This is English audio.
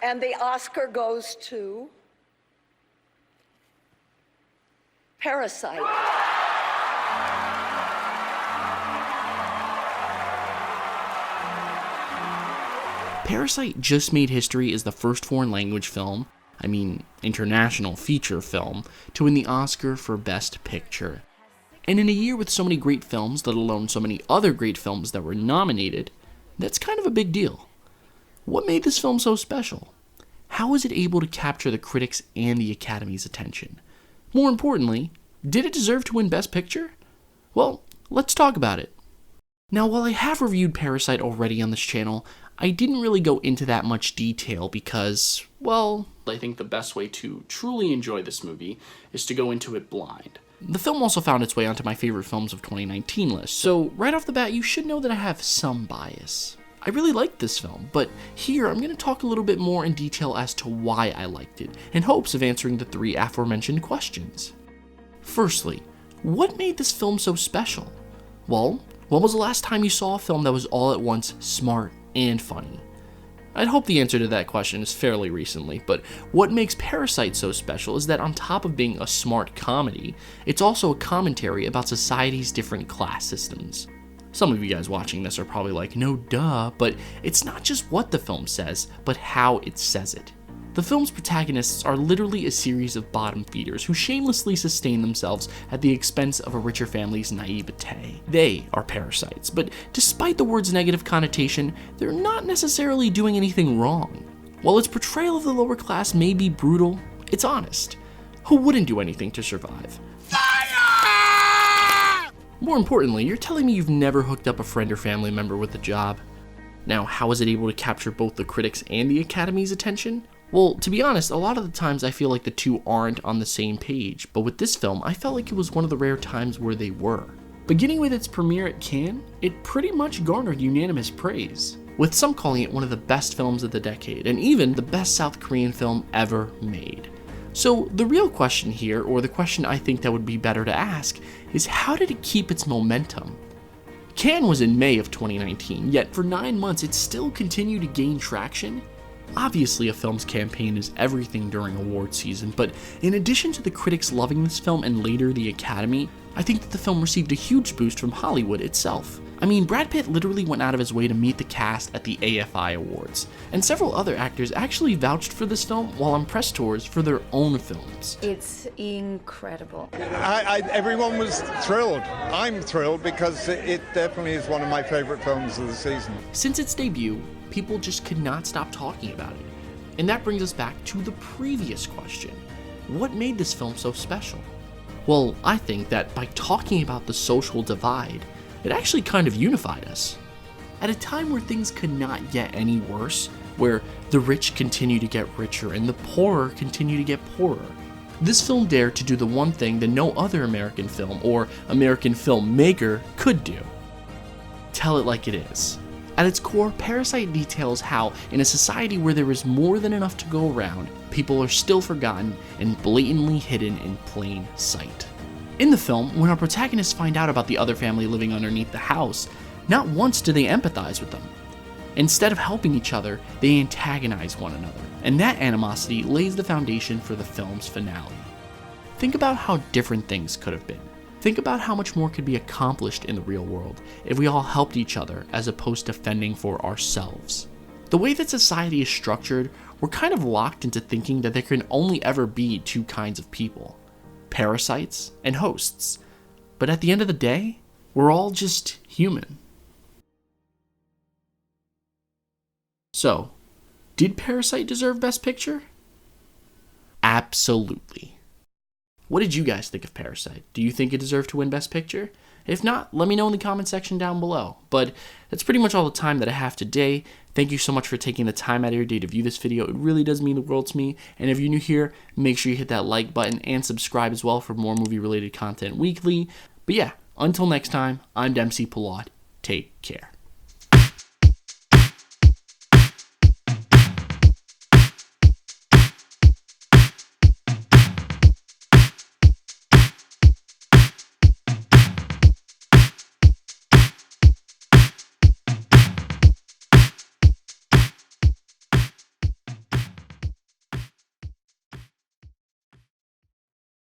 And the Oscar goes to Parasite. Parasite just made history as the first foreign language film, international feature film, to win the Oscar for Best Picture. And in a year with so many great films, let alone so many other great films that were nominated, that's kind of a big deal. What made this film so special? How was it able to capture the critics and the Academy's attention? More importantly, did it deserve to win Best Picture? Well, let's talk about it. Now, while I have reviewed Parasite already on this channel, I didn't really go into that much detail because, well, I think the best way to truly enjoy this movie is to go into it blind. The film also found its way onto my favorite films of 2019 list, so right off the bat you should know that I have some bias. I really liked this film, but here I'm going to talk a little bit more in detail as to why I liked it, in hopes of answering the 3 aforementioned questions. Firstly, what made this film so special? Well, when was the last time you saw a film that was all at once smart and funny? I'd hope the answer to that question is fairly recently, but what makes Parasite so special is that on top of being a smart comedy, it's also a commentary about society's different class systems. Some of you guys watching this are probably like, no duh, but it's not just what the film says, but how it says it. The film's protagonists are literally a series of bottom feeders who shamelessly sustain themselves at the expense of a richer family's naivete. They are parasites, but despite the word's negative connotation, they're not necessarily doing anything wrong. While its portrayal of the lower class may be brutal, it's honest. Who wouldn't do anything to survive? More importantly, you're telling me you've never hooked up a friend or family member with a job? Now, how is it able to capture both the critics and the Academy's attention? Well, to be honest, a lot of the times I feel like the two aren't on the same page, but with this film, I felt like it was one of the rare times where they were. Beginning with its premiere at Cannes, it pretty much garnered unanimous praise, with some calling it one of the best films of the decade, and even the best South Korean film ever made. So the real question here, or the question I think that would be better to ask, is how did it keep its momentum? Cannes was in May of 2019, yet for 9 months it still continued to gain traction. Obviously, a film's campaign is everything during award season, but in addition to the critics loving this film and later the Academy, I think that the film received a huge boost from Hollywood itself. Brad Pitt literally went out of his way to meet the cast at the AFI Awards, and several other actors actually vouched for this film while on press tours for their own films. It's incredible. Everyone was thrilled. I'm thrilled because it definitely is one of my favorite films of the season. Since its debut, people just could not stop talking about it. And that brings us back to the previous question. What made this film so special? Well, I think that by talking about the social divide, it actually kind of unified us. At a time where things could not get any worse, where the rich continue to get richer and the poorer continue to get poorer, this film dared to do the one thing that no other American film or American filmmaker could do. Tell it like it is. At its core, Parasite details how, in a society where there is more than enough to go around, people are still forgotten and blatantly hidden in plain sight. In the film, when our protagonists find out about the other family living underneath the house, not once do they empathize with them. Instead of helping each other, they antagonize one another, and that animosity lays the foundation for the film's finale. Think about how different things could have been. Think about how much more could be accomplished in the real world if we all helped each other as opposed to fending for ourselves. The way that society is structured, we're kind of locked into thinking that there can only ever be 2 kinds of people: parasites and hosts. But at the end of the day, we're all just human. So, did Parasite deserve Best Picture? Absolutely. What did you guys think of Parasite? Do you think it deserved to win Best Picture? If not, let me know in the comment section down below. But that's pretty much all the time that I have today. Thank you so much for taking the time out of your day to view this video. It really does mean the world to me. And if you're new here, make sure you hit that like button and subscribe as well for more movie-related content weekly. But yeah, until next time, I'm Dempsey Pallot. Take care.